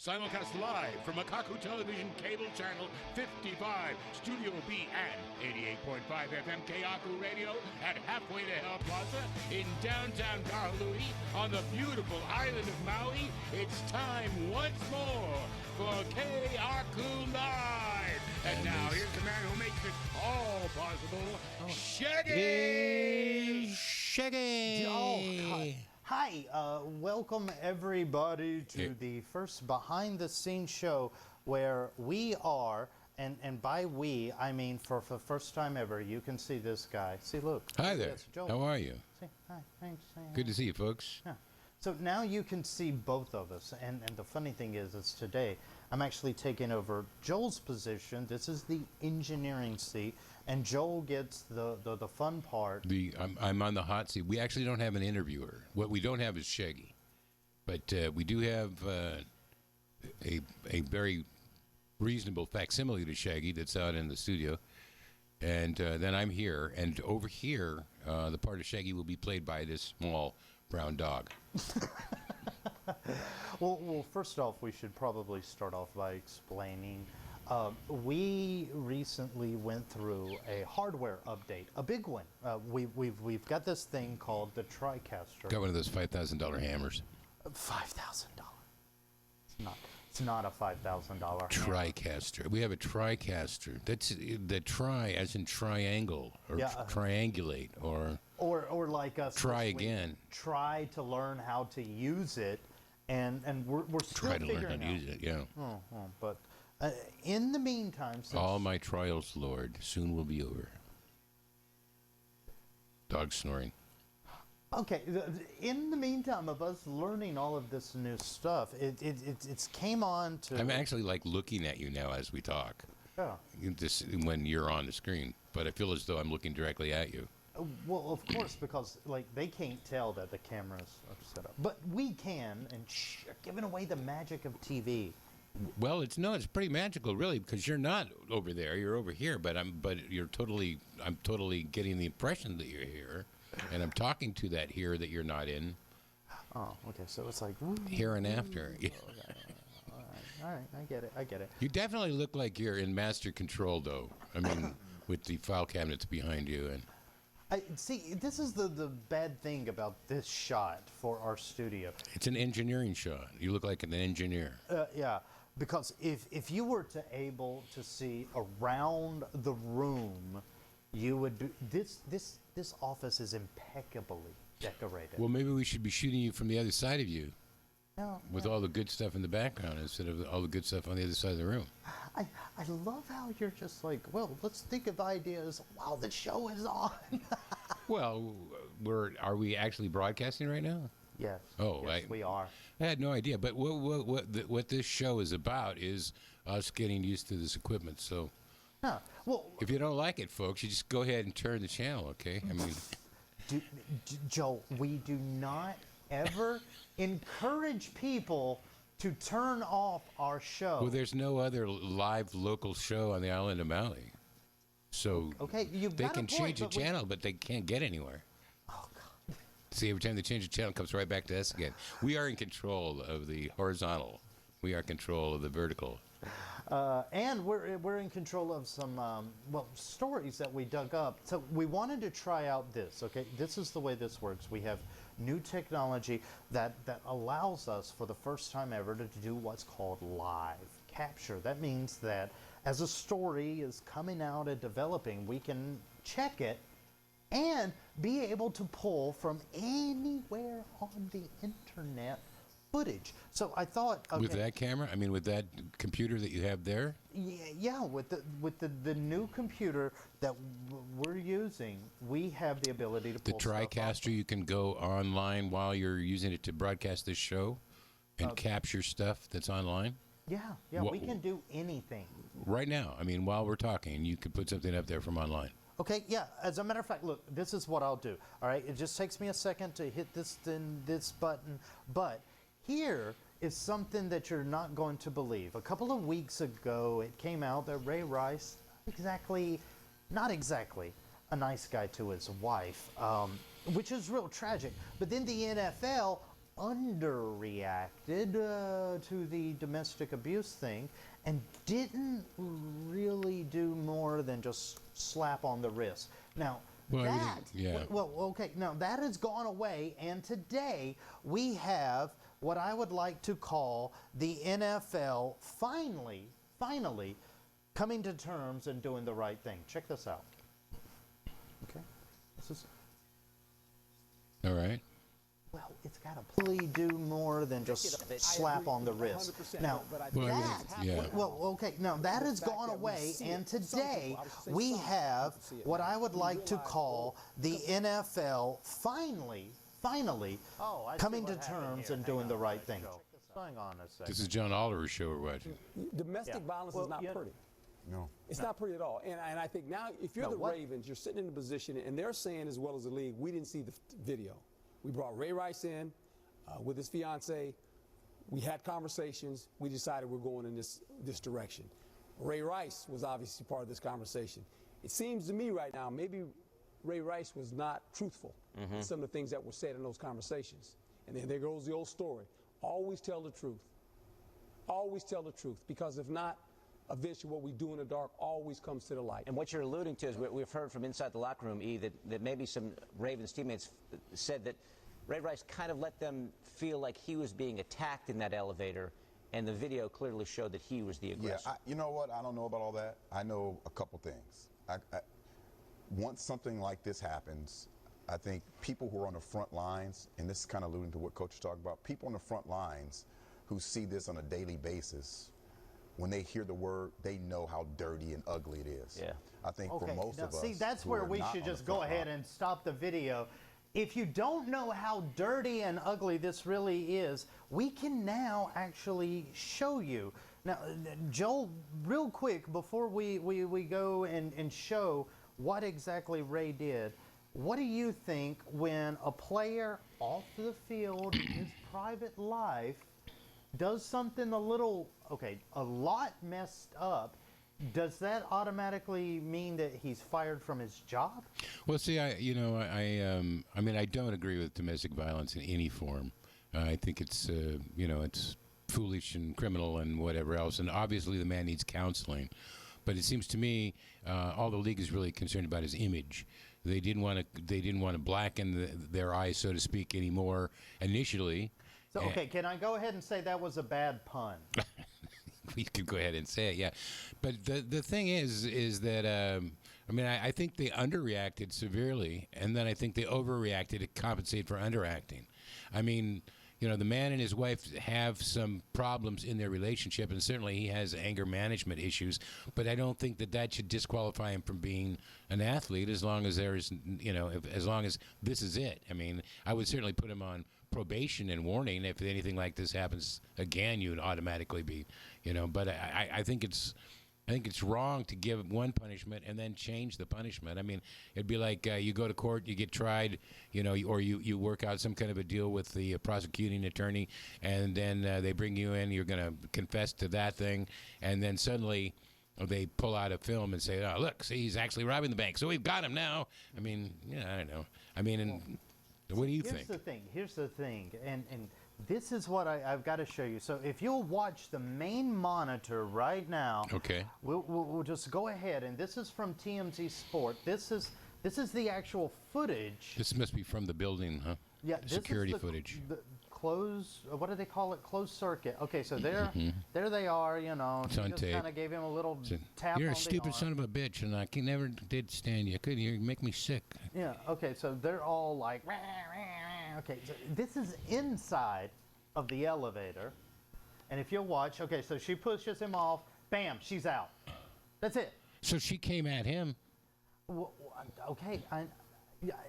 Simulcast live from Makaku Television Cable Channel 55, Studio B, and 88.5 FM Keaku Radio at Halfway to Hell Plaza in downtown Kahului on the beautiful island of Maui. It's time once more for Keaku Live. And now here's the man who makes it all possible, Shaggy! Shaggy! Oh, God. Hi, welcome everybody to the first behind-the-scenes show where we are, and by we, I mean for the first time ever, you can see this guy. See, look. Hi there. That's Joel. How are you? See, hi, thanks. Good to see you, folks. Yeah. So now you can see both of us, and the funny thing is today I'm actually taking over Joel's position. This is the engineering seat, and Joel gets the fun part. I'm on the hot seat. We actually don't have an interviewer. What we don't have is Shaggy, but we do have a very reasonable facsimile to Shaggy that's out in the studio, and then I'm here, and over here the part of Shaggy will be played by this small brown dog. Well, first off, we should probably start off by explaining. We recently went through a hardware update, a big one. We've got this thing called the TriCaster. Got one of those $5,000 hammers. $5,000. It's not a $5,000 hammer. TriCaster. We have a TriCaster. That's the tri, as in triangle, or triangulate, or like us. Try again. Try to learn how to use it, and we're still try to figuring learn how to use it. Yeah. But in the meantime, since All my trials, Lord, soon will be over. Dog snoring. Okay, in the meantime of us learning all of this new stuff, it's came on to. I'm actually like looking at you now as we talk. Yeah. When you're on the screen, but I feel as though I'm looking directly at you. Well, of course, because like they can't tell that the cameras are set up, but we can, and giving away the magic of TV. Well, it's pretty magical, really, because you're not over there, you're over here, but I'm totally getting the impression that you're here, and I'm talking to that here that you're not in. Oh, okay, so it's like here and after. Yeah. All right, I get it. You definitely look like you're in master control, though. I mean, with the file cabinets behind you and. See, this is the bad thing about this shot for our studio. It's an engineering shot. You look like an engineer. Yeah, because if you were to able to see around the room, you would do this office is impeccably decorated. Well, maybe we should be shooting you from the other side of you. No, with all the good stuff in the background instead of all the good stuff on the other side of the room. I love how you're just like, well, let's think of ideas while the show is on. Well, are we actually broadcasting right now? Yes. Oh, yes, we are. I had no idea. But what this show is about is us getting used to this equipment. So, well, if you don't like it, folks, you just go ahead and turn the channel. Okay? I mean, Joe, we do not ever encourage people to turn off our show. Well, there's no other live local show on the island of Maui. So okay, they can change the channel, but they can't get anywhere. Oh, God. See, every time they change the channel, it comes right back to us again. We are in control of the horizontal. We are in control of the vertical. And we're in control of some stories that we dug up. So we wanted to try out this. Okay, this is the way this works. We have new technology that allows us for the first time ever to do what's called live capture. That means that as a story is coming out and developing, we can check it and be able to pull from anywhere on the internet footage. So I thought, okay, with that camera, I mean, with that computer that you have there. Yeah, with the new computer that we're using, we have the ability to pull the TriCaster. You can go online while you're using it to broadcast this show and capture stuff that's online. Yeah, we can do anything right now. I mean, while we're talking, you could put something up there from online. Okay, yeah. As a matter of fact, look, this is what I'll do. All right, it just takes me a second to hit this button, but here is something that you're not going to believe. A couple of weeks ago, it came out that Ray Rice, not exactly a nice guy to his wife, which is real tragic. But then the NFL underreacted to the domestic abuse thing and didn't really do more than just slap on the wrist. Now, Well, that, yeah. well, okay, now that has gone away, and today we have what I would like to call the NFL finally coming to terms and doing the right thing. Check this out. Okay, this is. All right. Well, it's got to really do more than just slap on the wrist. Now, Well, that, yeah. well, okay, now that has gone away, and today we have what I would like to call the NFL finally coming to terms and doing the right thing. Hang on a second. This is John Oliver's show we're watching. Domestic violence is not pretty. No. It's not pretty at all. And I think now, if you're the Ravens, you're sitting in a position, and they're saying as well as the league, we didn't see the video. We brought Ray Rice in with his fiance. We had conversations. We decided we're going in this direction. Ray Rice was obviously part of this conversation. It seems to me right now, maybe Ray Rice was not truthful in some of the things that were said in those conversations. And then there goes the old story. Always tell the truth. Always tell the truth, because if not, eventually what we do in the dark always comes to the light. And what you're alluding to is what we've heard from inside the locker room, E, that maybe some Ravens teammates said that Ray Rice kind of let them feel like he was being attacked in that elevator, and the video clearly showed that he was the aggressor. Yeah, you know what? I don't know about all that. I know a couple things. Once something like this happens, I think people who are on the front lines, and this is kind of alluding to what Coach is talking about, people on the front lines who see this on a daily basis, when they hear the word, they know how dirty and ugly it is. Yeah. I think for most now, of us. see, that's who where are we not should on the just go front ahead line- and stop the video. If you don't know how dirty and ugly this really is, we can now actually show you. Now, Joel, real quick, before we go and show what exactly Ray did, what do you think when a player off the field in his private life does something a lot messed up? Does that automatically mean that he's fired from his job? Well, see, I mean, I don't agree with domestic violence in any form. I think it's, it's foolish and criminal and whatever else. And obviously, the man needs counseling. But it seems to me, all the league is really concerned about is image. They didn't want to blacken their eyes, so to speak, anymore initially. So, okay, can I go ahead and say that was a bad pun? You could go ahead and say it, yeah. But the thing is that I think they underreacted severely, and then I think they overreacted to compensate for underacting. I mean, the man and his wife have some problems in their relationship, and certainly he has anger management issues. But I don't think that should disqualify him from being an athlete, as long as there is, as long as this is it. I mean, I would certainly put him on probation and warning. If anything like this happens again, you would automatically be, But I think it's wrong to give one punishment and then change the punishment. I mean, it'd be like you go to court, you get tried, or you work out some kind of a deal with the prosecuting attorney, and then they bring you in, you're going to confess to that thing, and then suddenly they pull out a film and say, oh, look, see, he's actually robbing the bank, so we've got him now. I mean, I don't know. I mean, what do you think? Here's the thing, and this is what I've got to show you. So if you'll watch the main monitor right now, Okay. we'll just go ahead, and this is from TMZ Sport. This is the actual footage. This must be from the building, huh? Yeah, this Security is the, footage. The what do they call it? Closed circuit. Okay, so there they are. It's on just tape. kind of gave him a little tap. You're on a stupid the son arm. of a bitch, and I never did stand you. Could you make me sick? Yeah. Okay, so they're all like, "Rah, rah, rah." Okay, so this is inside of the elevator, and if you'll watch, okay, so she pushes him off. Bam, she's out. That's it. So she came at him. Okay,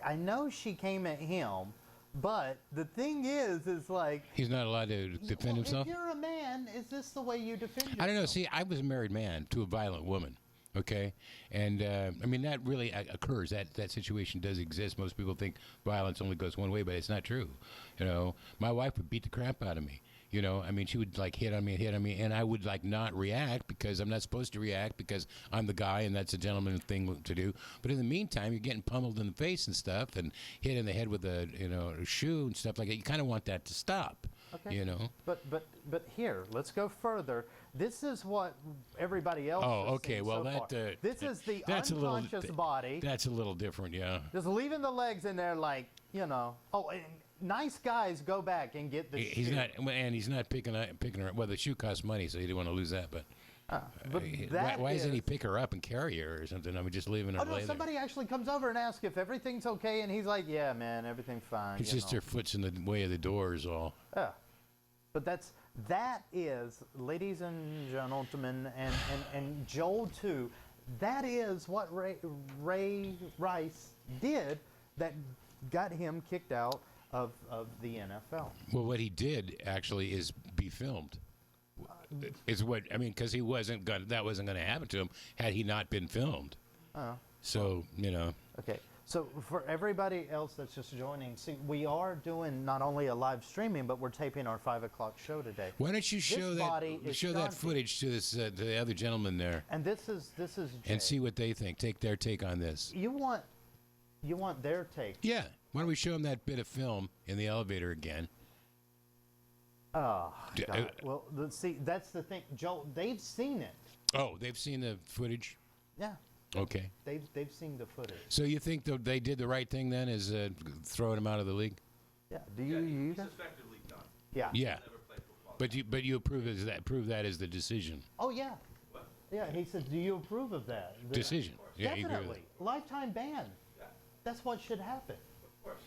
I know she came at him, but the thing is like, He's not allowed to defend himself. if you're a man, is this the way you defend yourself? I don't know. See, I was a married man to a violent woman. Okay, and that really occurs. That situation does exist. Most people think violence only goes one way, but it's not true. My wife would beat the crap out of me. You know, I mean, she would like hit on me, and I would like not react because I'm not supposed to react because I'm the guy and that's a gentleman thing to do. But in the meantime, you're getting pummeled in the face and stuff, and hit in the head with a a shoe and stuff like that. You kind of want that to stop. Okay. You know. But here, let's go further. This is what everybody else. Oh, has okay. seen Well, so far. that This is the that's unconscious body. That's a little different, yeah. Just leaving the legs in there, like Oh, and nice guys go back and get the. He's shoe. not, and he's not picking her. Well, the shoe costs money, so he didn't want to lose that. But, why doesn't he pick her up and carry her or something? I mean, just leaving her. Oh no! Somebody actually comes over and asks if everything's okay, and he's like, "Yeah, man, everything's fine." It's just her foot's in the way of the door is all. Yeah, but that is, ladies and gentlemen, and Joel too. That is what Ray Rice did that got him kicked out of the NFL. Well, what he did actually is be filmed. Is what I mean, because that wasn't going to happen to him had he not been filmed. So Okay, so for everybody else that's just joining, see, we are doing not only a live streaming, but we're taping our 5 o'clock show today. Why don't you show This that footage to this to the other gentleman there, And this is Jay. and see what they think. Take their take on this. You want their take. Yeah. Why don't we show them that bit of film in the elevator again? Oh, God. Well, see, that's the thing, Joel. They've seen it. Oh, they've seen the footage. Yeah. Okay. They've seen the footage. So you think they did the right thing then, is throwing him out of the league? Yeah. Do you? It's effectively done. Yeah. Yeah. Never played football. But you approve that as the decision. Oh yeah. What? Yeah. He said, "Do you approve of that?" Decision. Yeah, you agree with Definitely. it. Lifetime ban. Yeah, That's what should happen. of course.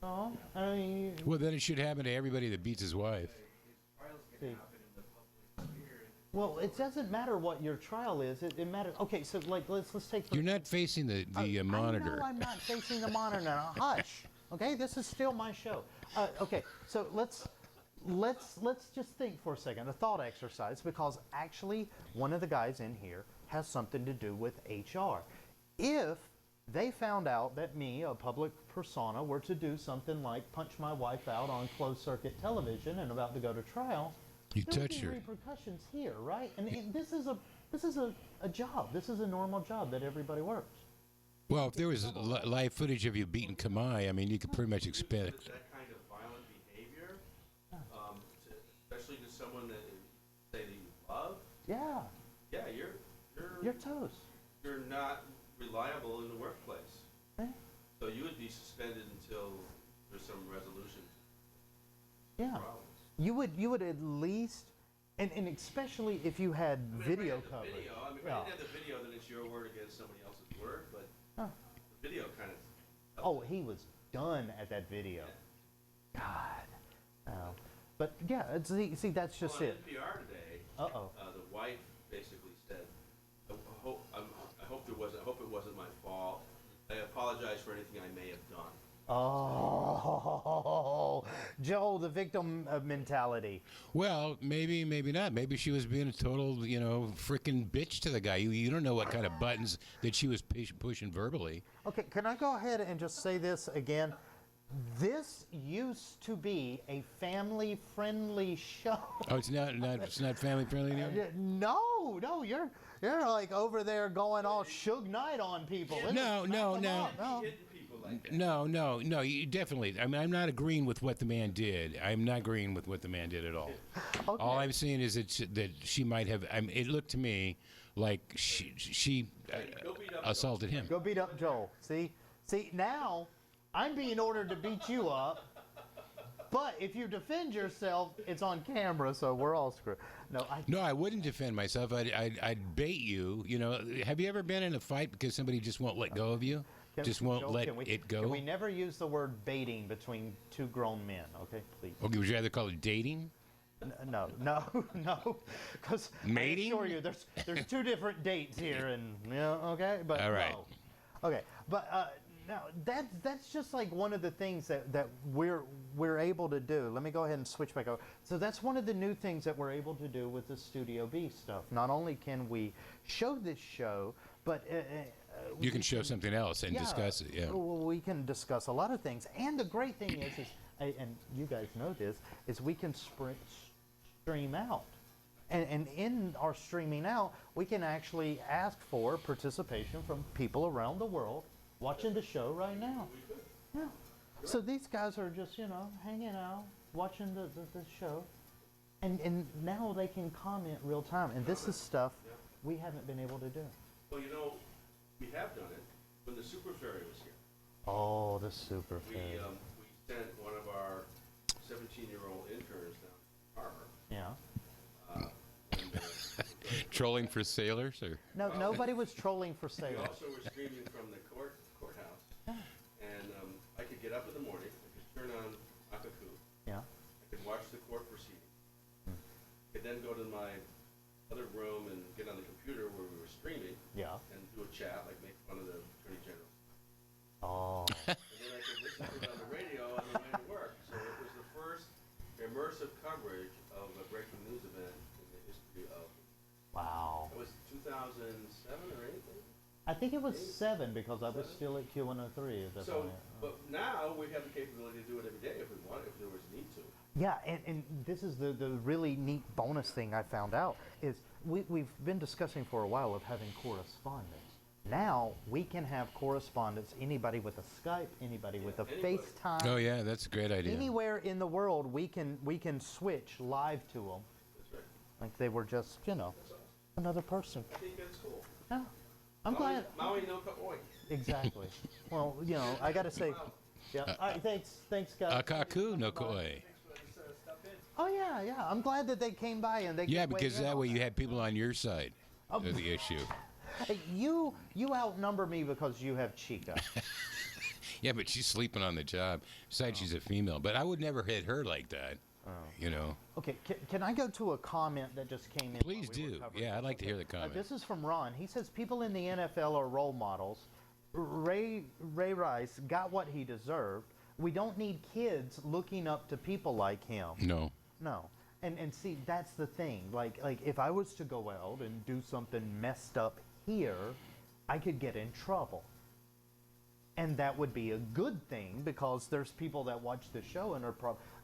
Oh, I mean, Well, then it should happen to everybody that beats his wife. Trial's See. going to happen in the public sphere. well, it doesn't matter what your trial is. It matters. Okay, so like let's take. You're not facing the monitor. I know I'm not facing the monitor. Now. Hush. Okay, this is still my show. Okay, so let's just think for a second, a thought exercise, because actually one of the guys in here has something to do with HR. If they found out that me, a public persona, were to do something like punch my wife out on closed circuit television and about to go to trial, You there would touched be her. repercussions here, right? And this is a job. This is a normal job that everybody works. Well, if there was live footage of you beating Kamai, I mean, you could pretty much expect. That kind of violent behavior, especially to someone that say that you love, Yeah, yeah, you're toast. you're not reliable in the workplace. Eh? So you would be suspended until there's some resolution to Yeah. the problems. You would at least, and especially if you had I mean, if video I had the coverage. video, I mean, if I Yeah. didn't have the video, then it's your word against somebody else's word, but Huh. the video kind of. Oh, he was done at that video. God. Oh. But yeah, see, that's just Well, on it. NPR today, Uh-oh. The wife basically said, I hope it wasn't my fault. I apologize for anything I may have done." Oh, Joel, the victim mentality. Well, maybe not. Maybe she was being a total, freaking bitch to the guy. You don't know what kind of buttons that she was pushing verbally. Okay, can I go ahead and just say this again? This used to be a family-friendly show. Oh, it's not family friendly now. No, you're like over there going all Suge Knight on people. No. Hitting people like that. No. You definitely. I mean, I'm not agreeing with what the man did. I'm not agreeing with what the man did at all. Okay. All I'm saying is that she might have. It looked to me like she Go beat up assaulted him. Go beat up Joel. See, now I'm being ordered to beat you up. But if you defend yourself, it's on camera, so we're all screwed. No, I wouldn't defend myself. I'd bait you. Have you ever been in a fight because somebody just won't let go of you? Just won't Joel, let can we, it go? Can we never use the word baiting between two grown men? Okay, please. Okay, would you rather call it dating? No, because I Mating? assure you, there's two different dates here, and okay, but All right. no. Okay, but now that's just like one of the things that we're able to do. Let me go ahead and switch back over. So that's one of the new things that we're able to do with the Studio B stuff. Not only can we show this show, but You can show something else and discuss it. Yeah. we can discuss a lot of things. And the great thing is and you guys know this, is we can stream out. And in our streaming out, we can actually ask for participation from people around the world watching the show right now. Yeah. So these guys are just, hanging out, watching the show. And now they can comment real time. And this is stuff we haven't been able to do. Well, we have done it when the Super Fairy was here. Oh, the Super We Fairy. we sent one of our 17-year-old interns down to the harbor. Yeah. And, Trolling for sailors, or No, nobody was trolling for we sailors. also were streaming from the courthouse. And I could get up in the morning, I could turn on Akaku, Yeah. I could watch the court proceeding. I could then go to my other room and get on the computer where we were streaming Yeah. and do a chat, like make fun of the Attorney General. Oh. And then I could listen to it on the radio on the way to work. So it was the first immersive coverage of a breaking news event in the history of. Wow. It was 2007 or 8? I think it was 7 because I was still at Q103 at that So, point. but now we have the capability to do it every day if we want, if there was need to. Yeah, and this is the really neat bonus thing I found out is we've been discussing for a while of having correspondence. Now we can have correspondence, anybody with a Skype, anybody with a anybody. FaceTime. oh yeah, that's a great idea. Anywhere in the world we can switch live to them That's right. like they were just, another person. I think that's cool. Yeah. I'm glad. Maui no Kauai. Exactly. Well, I got to say, yeah. All right, thanks guys. Akaku no Koe. Oh yeah. I'm glad that they came by and they Yeah, could weigh because in that on way you had people on your side of the issue. Hey, you outnumber me because you have Chica. Yeah, but she's sleeping on the job. Besides, she's a female. But I would never hit her like that. Okay, can I go to a comment that just came in? Please while we were do. covering Yeah, this? I'd like to hear the comment. This is from Ron. He says people in the NFL are role models. Ray Rice got what he deserved. We don't need kids looking up to people like him. No. No. And see, that's the thing. Like if I was to go out and do something messed up here, I could get in trouble. And that would be a good thing because there's people that watch the show and are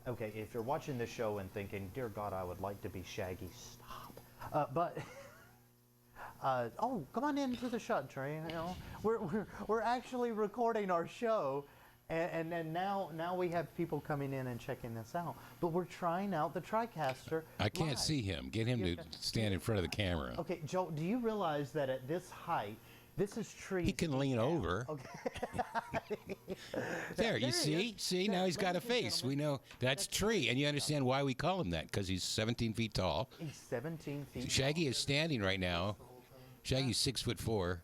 okay, if you're watching the show and thinking, dear God, I would like to be Shaggy, stop. Oh, come on into the shot, Trey. We're actually recording our show, and now we have people coming in and checking this out. But we're trying out the TriCaster. I can't live. see him. Get him to stand in front of the camera. Okay, Joe, do you realize that at this height, this is tree? He can lean over. Okay. There, you he see? is. See, now he's got a Ladies and face. gentlemen, We know that's Tree. And you understand why we call him that, because he's 17 feet tall. He's 17 feet. Shaggy is standing right now. Shaggy's 6'4".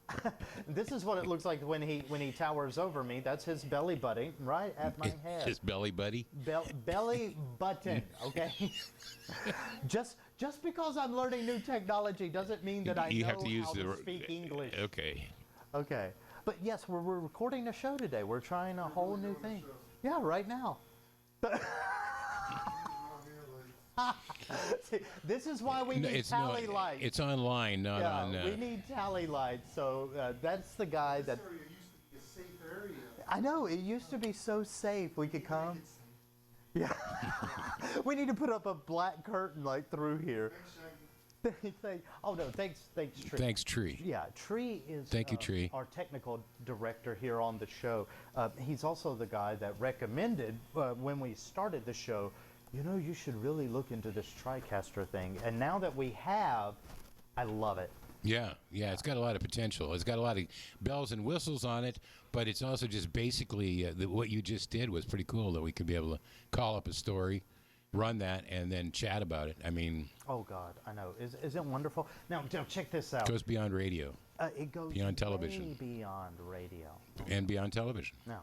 This is what it looks like when he towers over me. That's his belly button right at my head. His belly buddy. Belly button, okay? just because I'm learning new technology doesn't mean that I You know have to use how the to speak English. Okay. Okay. But yes, we're recording a show today. We're trying a whole new thing. Yeah, right now. See, this is why we need tally lights. It's online, not yeah, on. we need tally lights. So that's the guy that. This area used to be a safe area. I know, it used to be so safe. We could come. Yeah. We need to put up a black curtain like through here. Oh no, thanks Tree. Thanks, Tree. Yeah, Tree is Thank you, Tree. our technical director here on the show. He's also the guy that recommended when we started the show, you should really look into this TriCaster thing. And now that we have, I love it. Yeah, it's got a lot of potential. It's got a lot of bells and whistles on it, but it's also just basically what you just did was pretty cool, that we could be able to call up a story, run that, and then chat about it. I mean, oh God, I know. Isn't it wonderful? Now check this out. it goes beyond radio It goes beyond television. way beyond radio. and beyond television. Now,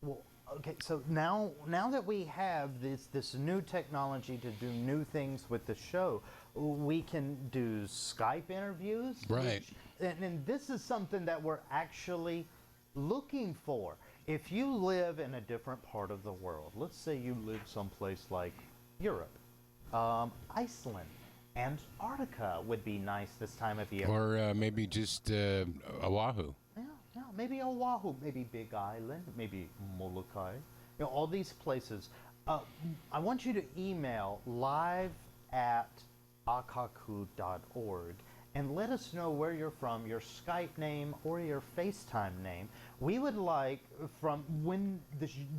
well, okay. So now that we have this new technology to do new things with the show, we can do Skype interviews. Right. And this is something that we're actually looking for. If you live in a different part of the world, let's say you live someplace like Europe, Iceland, Antarctica would be nice this time of year. Or maybe just Oahu. Yeah, maybe Oahu, maybe Big Island, maybe Molokai. All these places. I want you to email live akaku.org and let us know where you're from, your Skype name or your FaceTime name. We would like, from when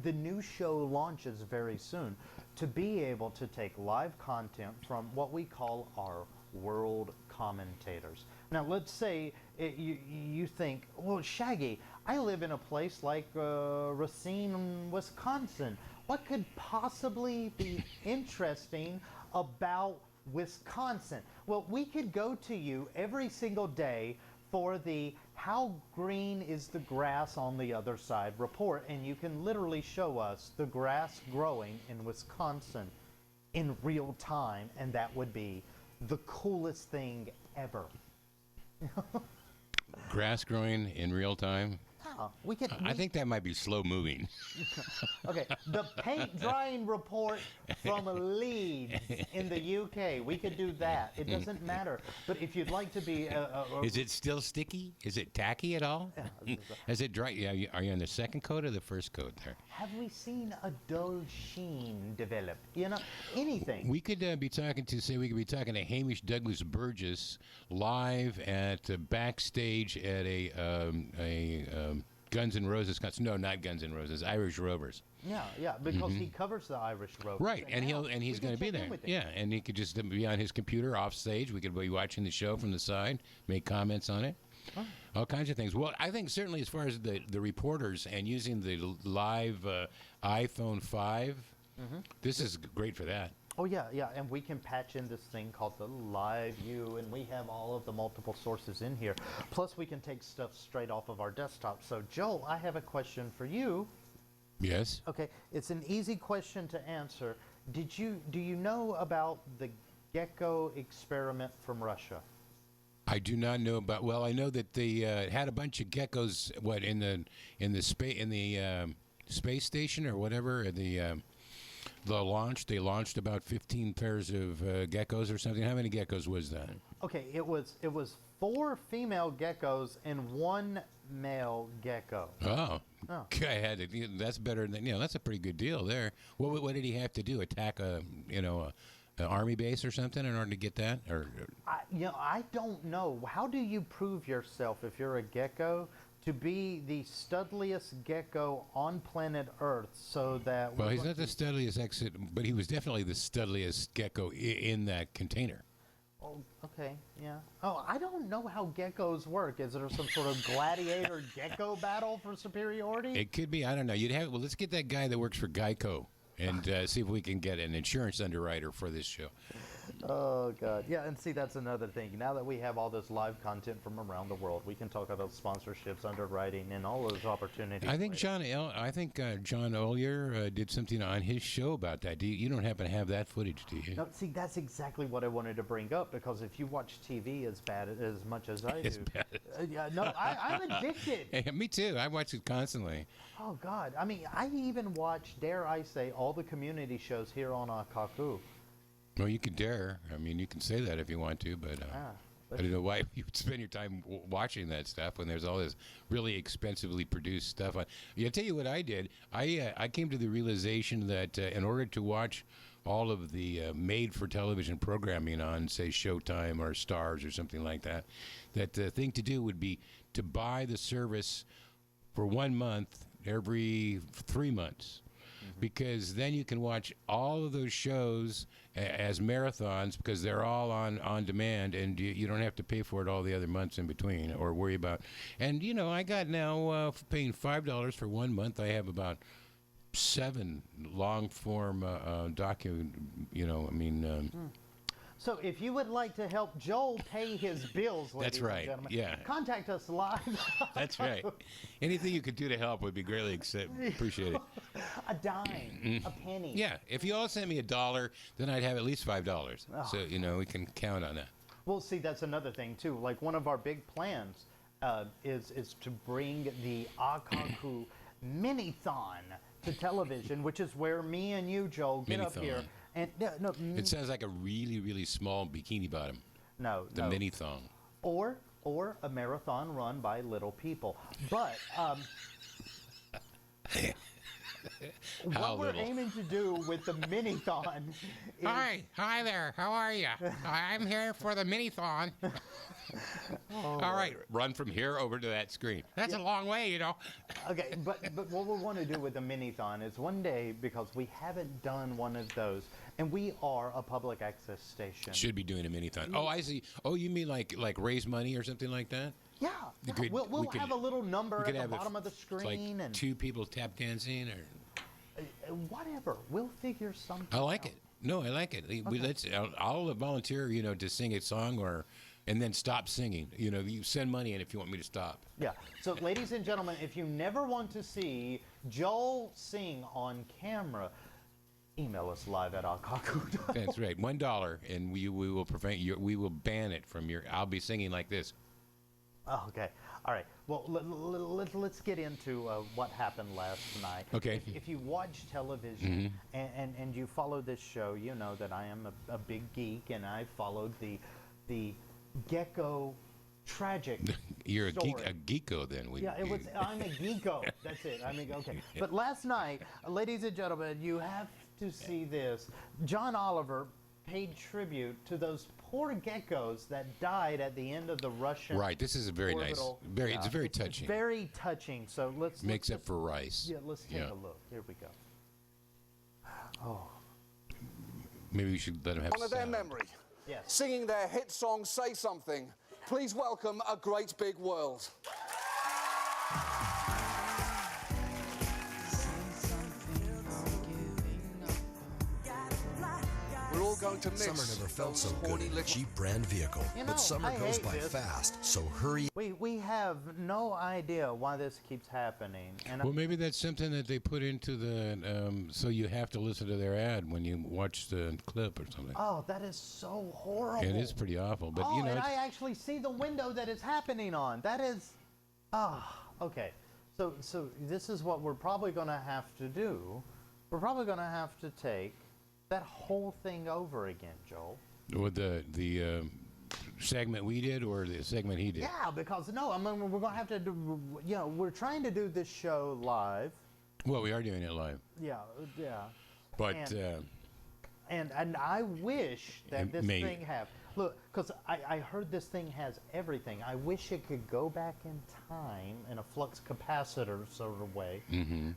the new show launches very soon, to be able to take live content from what we call our world commentators. Now, let's say you think, well, Shaggy, I live in a place like Racine, Wisconsin. What could possibly be interesting about Wisconsin? Well, we could go to you every single day for the How Green is the Grass on the Other Side report, and you can literally show us the grass growing in Wisconsin in real time, and that would be the coolest thing ever. Grass growing in real time. Yeah, we could. I think that might be slow moving. Okay, the paint drying report from Leeds in the UK. We could do that. It doesn't matter. But if you'd like to be, Is it still sticky? Is it tacky at all? Is it dry? Yeah, are you on the second coat or the first coat there? have we seen a dull sheen develop? You know, anything. We could be talking to Hamish Douglas Burgess live at backstage at a Guns N' Roses concert. No, not Guns N' Roses. Irish Rovers. Yeah, because he covers the Irish Rovers. Right, and now he's we going to can be check there. in with him. Yeah, and he could just be on his computer off stage. We could be watching the show from the side, make comments on it. All kinds of things. Well, I think certainly as far as the reporters and using the live iPhone 5, this is great for that. Oh, yeah, and we can patch in this thing called the Live View, and we have all of the multiple sources in here. Plus, we can take stuff straight off of our desktop. So, Joel, I have a question for you. Yes. Okay, it's an easy question to answer. Do you know about the gecko experiment from Russia? I do not know about. Well, I know that they had a bunch of geckos. What in the space station or whatever? They launched about 15 pairs of geckos or something. How many geckos was that? Okay, it was 4 female geckos and 1 male gecko. Oh, that's better than that's a pretty good deal there. What did he have to do? Attack an army base or something in order to get that? Or I don't know. How do you prove yourself if you're a gecko to be the studliest gecko on planet Earth, so that... Well, he's not the studliest exit, but he was definitely the studliest gecko in that container. Oh, okay, yeah. Oh, I don't know how geckos work. Is there some sort of gladiator gecko battle for superiority? It could be. I don't know. Let's get that guy that works for Geico and see if we can get an insurance underwriter for this show. Oh, God. Yeah, and see, that's another thing. Now that we have all this live content from around the world, we can talk about sponsorships, underwriting, and all those opportunities. I think John Ollier did something on his show about that. You don't happen to have that footage, do you? No, see, that's exactly what I wanted to bring up, because if you watch TV as much as I do... I'm addicted. Hey, me too. I watch it constantly. Oh, God. I mean, I even watch, dare I say, all the community shows here on Kaku. Well, you can dare. I mean, you can say that if you want to, but I don't know why you would spend your time watching that stuff when there's all this really expensively produced stuff. I'll tell you what I did. I came to the realization that in order to watch all of the made-for-television programming on, say, Showtime or Stars or something like that, that the thing to do would be to buy the service for 1 month every 3 months. Because then you can watch all of those shows as marathons, because they're all on demand, and you don't have to pay for it all the other months in between or worry about. And I got now paying $5 for 1 month. I have about 7 long form So if you would like to help Joel pay his bills, ladies That's right. and gentlemen, Yeah. contact us live. That's right. Anything you could do to help would be greatly appreciated. A dime, a penny. Yeah. If you all sent me $1, then I'd have at least $5. So we can count on that. Well, see, that's another thing too. Like, one of our big plans is to bring the Akaku Minithon to television, which is where me and you, Joel, get up here. And It sounds like a really, really small bikini bottom. No, The mini thong. Or a marathon run by little people. But How what we're little? aiming to do with the mini-thon is... Hi there. How are you? I'm here for the mini-thon. All right, run from here over to that screen. That's a long way, you know. Okay, but what we want to do with the mini-thon is one day, because we haven't done one of those, and we are a public access station. Should be doing a mini-thon. Oh, I see. Oh, you mean like raise money or something like that? Yeah, You could- we'll we could- have a little number We at could the have bottom of the it's like screen and 2 people tap dancing, or whatever. We'll figure something I like out. it. No, I like it. I'll volunteer, to sing a song and then stop singing. You send money in if you want me to stop. Yeah. So, ladies and gentlemen, if you never want to see Joel sing on camera, email us live at akaku.org. That's right. $1, and we will prevent you. We will ban it from your. I'll be singing like this. Okay. All right. Well, let's get into what happened last night. Okay. If you watch television and you follow this show, you know that I am a big geek, and I followed the Gecko tragic. You're a story. geeko then. Yeah, I'm a geeko. That's it. Okay. But last night, ladies and gentlemen, you have to see this. John Oliver paid tribute to those poor geckos that died at the end of the Russian. Right. This is a very orbital. nice. Yeah, It's very touching. Very touching. So let's Makes let's up for Rice. Yeah, let's take a look. Here we go. Oh, Maybe we should let him have Honor their sound. memory. yes. Singing their hit song, Say Something. Please welcome A Great Big World. We're all going to miss Summer never felt so those good horny in a little- cheap brand vehicle. You know, But summer I goes hate by this. fast, so hurry. We have no idea why this keeps happening. And Well, maybe that's something that they put into the. So you have to listen to their ad when you watch the clip or something. oh, that is so horrible. It is pretty awful, but Oh, and it's, I actually see the window that it's happening on. That is, okay. So this is what we're probably going to have to do. We're probably going to have to take that whole thing over again, Joel. with the segment we did or the segment he did. Yeah, because we're going to have to do. We're trying to do this show live. Well, we are doing it live, Yeah. but And I wish that It this may- thing have. Look, because I heard this thing has everything. I wish it could go back in time in a flux capacitor sort of way,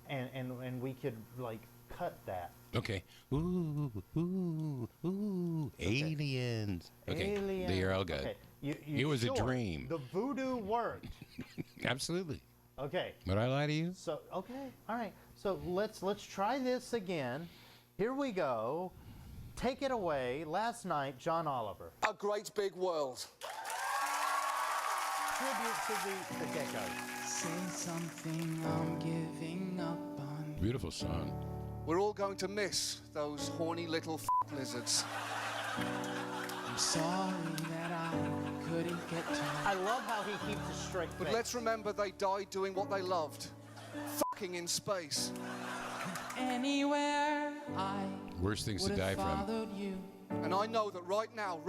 and we could like cut that. okay. Ooh, ooh, ooh, aliens. Okay, Alien. they are all good. Okay. It was a sure? dream. The voodoo worked. Absolutely. Okay. Would I lie to you? So okay, all right. So let's try this again. Here we go. Take it away. Last night, John Oliver. A Great Big World. Tribute to the geckos. Say something, I'm giving up on. Beautiful song. We're all going to miss those horny little lizards. I'm sorry that I couldn't get to. I love how he keeps a straight face. But let's remember they died doing what they loved. Fucking in space. Anywhere I Worst things to would die have from. followed you. And I know that right now,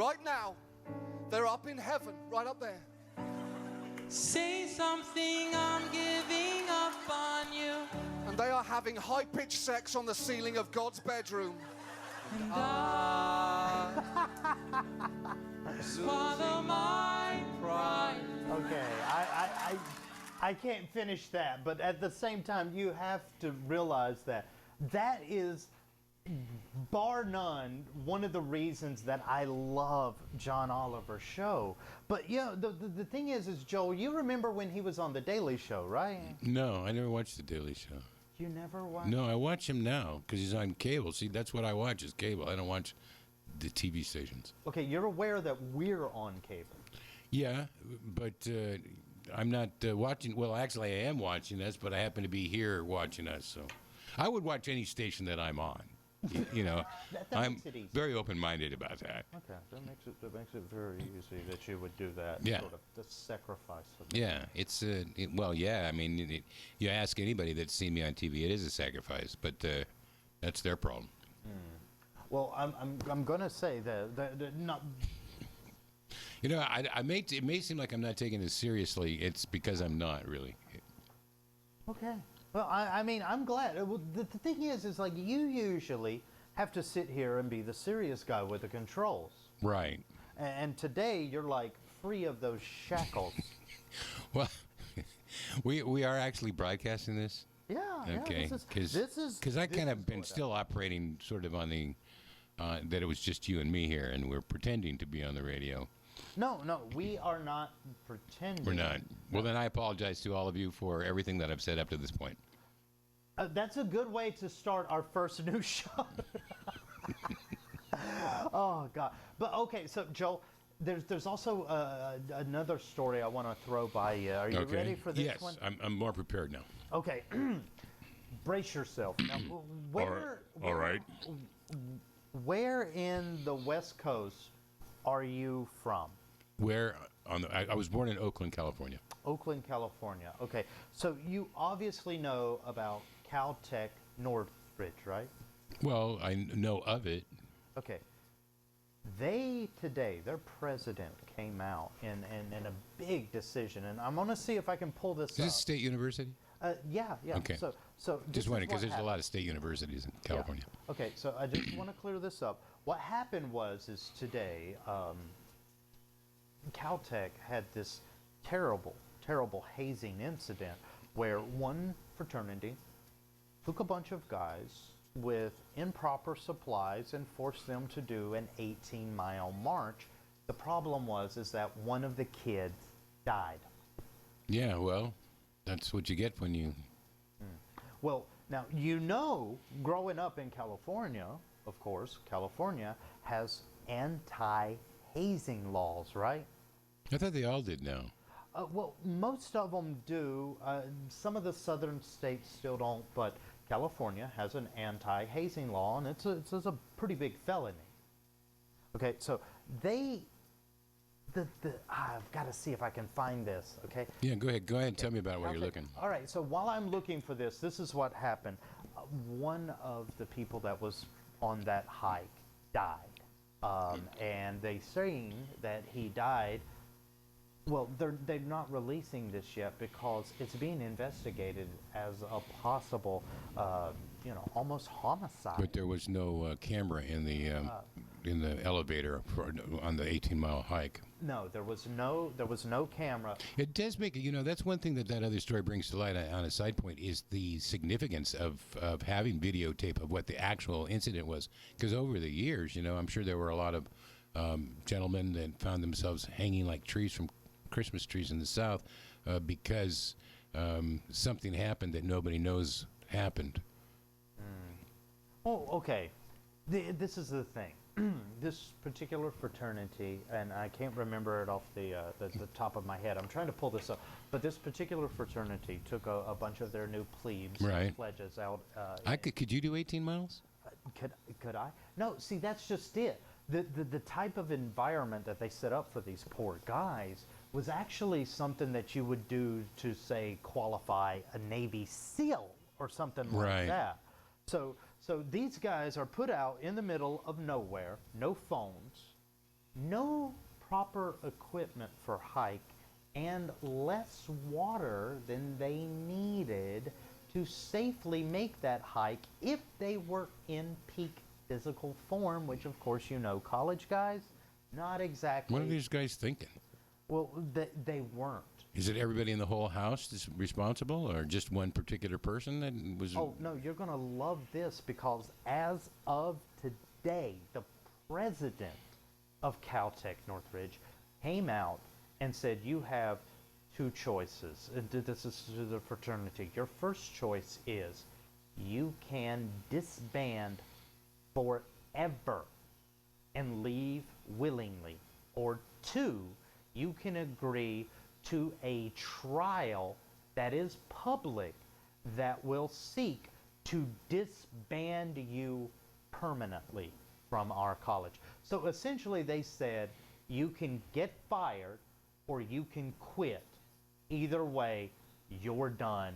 they're up in heaven, right up there. Say something, I'm giving up on you. And they are having high-pitched sex on the ceiling of God's bedroom. And I swallow my pride. Okay, I can't finish that, but at the same time, you have to realize that is, bar none, one of the reasons that I love John Oliver's show. But the thing is Joel, you remember when he was on The Daily Show, right? No, I never watched The Daily Show. You never watched? No, I watch him now because he's on cable. See, that's what I watch is cable. I don't watch the TV stations. Okay, you're aware that we're on cable. Yeah, but I'm not watching. Well, actually, I am watching us, but I happen to be here watching us. So I would watch any station that I'm on. You know, That I'm makes it easy. very open-minded about that. Okay, that makes it very easy that you would do that. Yeah. Sort of the sacrifice of Yeah, it's well, yeah. I mean, you ask anybody that's seen me on TV, it is a sacrifice, but that's their problem. Well, I'm gonna say that not. You know, it may seem like I'm not taking this seriously. It's because I'm not really. Okay. Well, I mean, I'm glad. Well, the thing is like you usually have to sit here and be the serious guy with the controls. Right. And today you're like free of those shackles. Well, we are actually broadcasting this. Yeah. Okay. Because I kind of been still operating sort of on the that it was just you and me here, and we're pretending to be on the radio. No, we are not pretending. We're not. Well, then I apologize to all of you for everything that I've said up to this point. That's a good way to start our first new show. Oh God! But okay, so Joel, there's also another story I want to throw by you. Are you ready for this one? Yes, I'm more prepared now. Okay, brace yourself. Now, All right. Where in the West Coast are you from? Where I was born in Oakland, California. Oakland, California. Okay, so you obviously know about Caltech Northridge, right? Well, I know of it. Okay. Their president came out in a big decision, and I'm going to see if I can pull this Is this State University? Yeah. Okay. So Just wondering, because there's a lot of state universities in California. Yeah. Okay, so I just want to clear this up. What happened is today, Caltech had this terrible hazing incident where one fraternity took a bunch of guys with improper supplies and forced them to do an 18-mile march. The problem is that one of the kids died. Yeah, well, that's what you get when you... Well, now, growing up in California, of course, California has anti-hazing laws, right? I thought they all did now. Well, most of them do. Some of the southern states still don't, but California has an anti-hazing law, and it's a pretty big felony. Okay, so I've got to see if I can find this, okay? Yeah, go ahead and tell me about it while you're looking. All right, so while I'm looking for this is what happened. One of the people that was on that hike died, and they saying that he died. Well, they're not releasing this yet because it's being investigated as a possible, almost homicide. But there was no camera in the elevator on the 18-mile hike. No, there was no camera. It does make that's one thing that other story brings to light on a side point is the significance of having videotape of what the actual incident was. Because over the years, I'm sure there were a lot of gentlemen that found themselves hanging like trees from Christmas trees in the South because something happened that nobody knows happened. Oh, okay. This is the thing. This particular fraternity, and I can't remember it off the top of my head. I'm trying to pull this up, but this particular fraternity took a bunch of their new plebes, pledges out. Could you do 18 miles? Could I? No. See, that's just it. The type of environment that they set up for these poor guys was actually something that you would do to, say, qualify a Navy SEAL or something like that. So these guys are put out in the middle of nowhere, no phones, no proper equipment for hike, and less water than they needed to safely make that hike if they were in peak physical form, which of course college guys, not exactly. What are these guys thinking? Well, they weren't. Is it everybody in the whole house that's responsible, or just one particular person that was? Oh no, you're gonna love this because as of today, the president of Caltech Northridge came out and said you have two choices. And this is to the fraternity. Your first choice is you can disband forever and leave willingly, or two, you can agree to a trial that is public that will seek to disband you permanently from our college. So essentially they said you can get fired or you can quit. Either way, you're done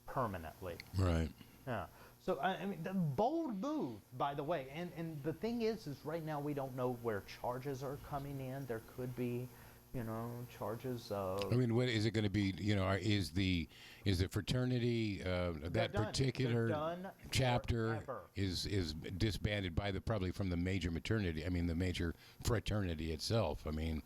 permanently. Right. Yeah. So, I mean, the bold move, by the way. And the thing is right now we don't know where charges are coming in. There could be charges of. I mean, what is it going to be? Is the fraternity that done. They're particular done chapter forever. is disbanded by probably from the major fraternity? I mean, the major fraternity itself. I mean,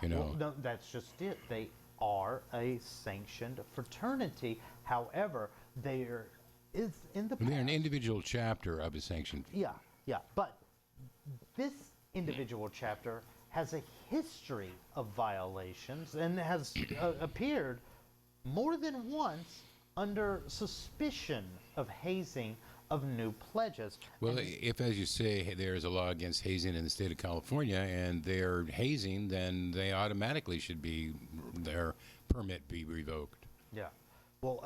Well, no, that's just it. They are a sanctioned fraternity. However, there is in the past. they're an individual chapter of a sanctioned. Yeah, yeah. But this individual chapter has a history of violations and has appeared more than once under suspicion of hazing of new pledges. Well, if, as you say, there is a law against hazing in the state of California, and they're hazing, then they automatically should be their permit be revoked. Yeah. Well,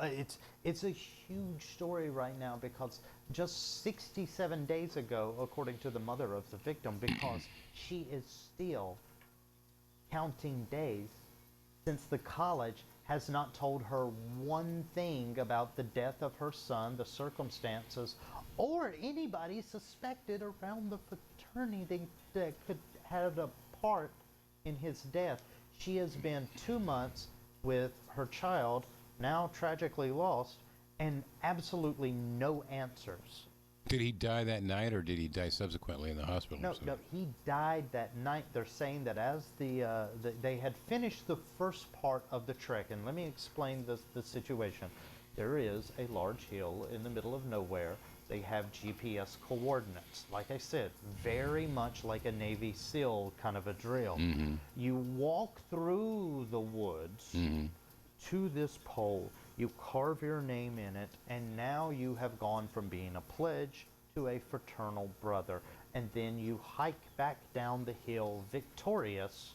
it's a huge story right now because just 67 days ago, according to the mother of the victim, because she is still counting days since the college has not told her one thing about the death of her son, the circumstances, or anybody suspected around the fraternity that could have a part in his death. She has been 2 months with her child, now tragically lost, and absolutely no answers. Did he die that night, or did he die subsequently in the hospital? No, he died that night. They're saying that as they had finished the first part of the trek, and let me explain the situation. There is a large hill in the middle of nowhere. They have GPS coordinates. Like I said, very much like a Navy SEAL kind of a drill. Mm-hmm. You walk through the woods to this pole. You carve your name in it, and now you have gone from being a pledge to a fraternal brother. And then you hike back down the hill victorious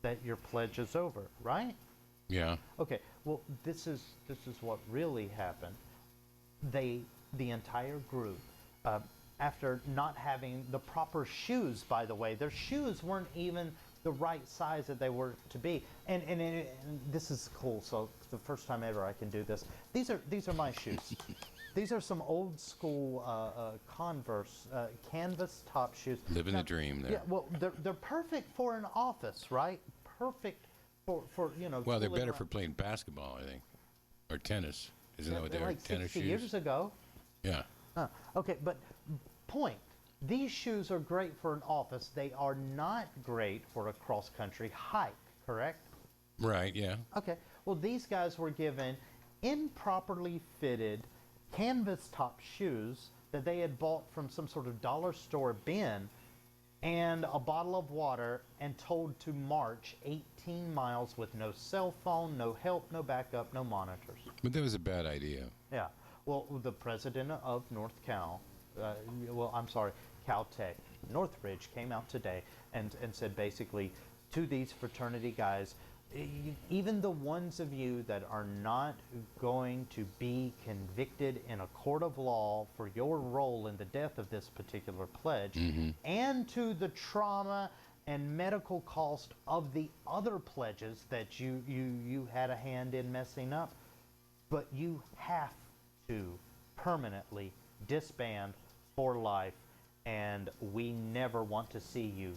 that your pledge is over, right? Yeah. Okay, well, this is what really happened. The entire group, after not having the proper shoes, by the way, their shoes weren't even the right size that they were to be. And this is cool. So it's the first time ever I can do this. These are my shoes. These are some old school Converse canvas top shoes. Living the dream there. Yeah, well, they're perfect for an office, right? Perfect for Well, they're tooling better around. for playing basketball, I think, or tennis. Isn't that what They're they're? like Tennis 60 shoes. years ago. Yeah. Okay, but point. These shoes are great for an office. They are not great for a cross-country hike, correct? Right. Yeah. Okay. Well, these guys were given improperly fitted canvas top shoes that they had bought from some sort of dollar store bin and a bottle of water and told to march 18 miles with no cell phone, no help, no backup, no monitors. But that was a bad idea. Yeah. Well, the president of North Cal, Caltech, Northridge came out today and said basically to these fraternity guys, even the ones of you that are not going to be convicted in a court of law for your role in the death of this particular pledge, and to the trauma and medical cost of the other pledges that you had a hand in messing up, but you have to permanently disband for life, and we never want to see you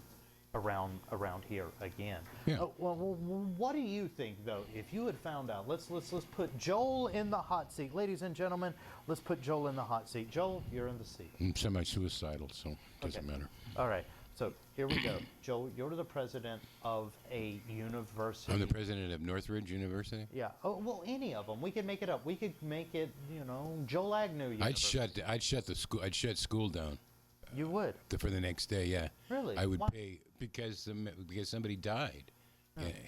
around here again. Yeah. Well, what do you think, though, if you had found out? Let's put Joel in the hot seat, ladies and gentlemen. Let's put Joel in the hot seat. Joel, you're in the seat. I'm semi-suicidal, so it doesn't matter. All right. So here we go. Joel, you're the president of a university. I'm the president of Northridge University. Yeah. Oh, well, any of them. We could make it up. We could make it, Joel Agnew University. I'd shut the school. I'd shut school down. You would. For the next day, yeah. Really? I would Why? pay because somebody died,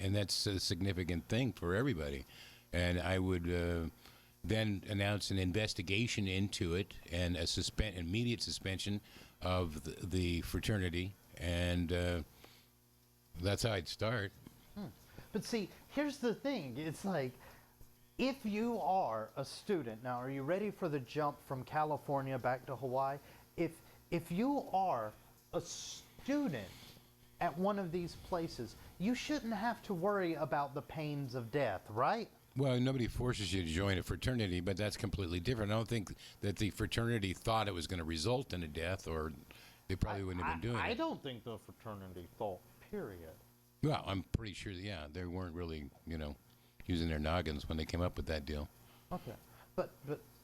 and that's a significant thing for everybody. And I would then announce an investigation into it and immediate suspension of the fraternity, and that's how I'd start. But see, here's the thing. It's like, if you are a student, now are you ready for the jump from California back to Hawaii? If you are a student at one of these places, you shouldn't have to worry about the pains of death, right? Well, nobody forces you to join a fraternity, but that's completely different. I don't think that the fraternity thought it was going to result in a death, or they probably wouldn't have been doing I it. don't think the fraternity thought, period. Well, I'm pretty sure, yeah, they weren't really, using their noggins when they came up with that deal. Okay, but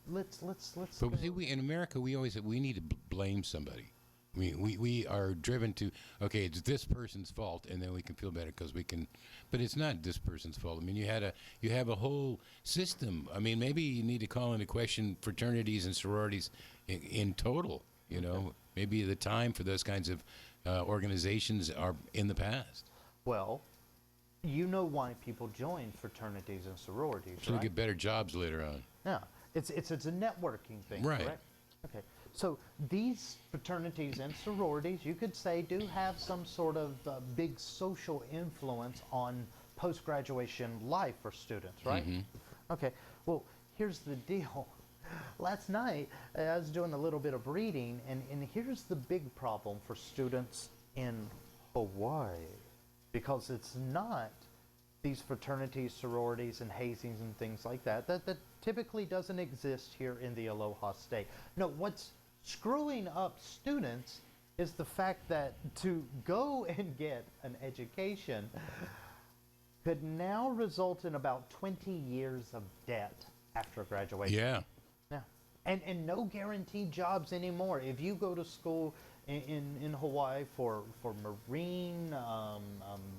let's. But see, in America, we need to blame somebody. We are driven to, okay, it's this person's fault, and then we can feel better because we can. But it's not this person's fault. I mean, you have a whole system. I mean, maybe you need to call into question fraternities and sororities in total. Maybe the time for those kinds of organizations are in the past. Well, you know why people join fraternities and sororities, So right? they get better jobs later on. Yeah, it's a networking thing, Right. correct? Okay, so these fraternities and sororities, you could say, do have some sort of big social influence on post-graduation life for students, right? Okay, well, here's the deal. Last night, I was doing a little bit of reading, and here's the big problem for students in Hawaii, because it's not these fraternities, sororities, and hazings and things like that typically doesn't exist here in the Aloha State. No, what's screwing up students is the fact that to go and get an education could now result in about 20 years of debt after graduation. Yeah. Yeah. And no guaranteed jobs anymore. If you go to school in Hawaii for marine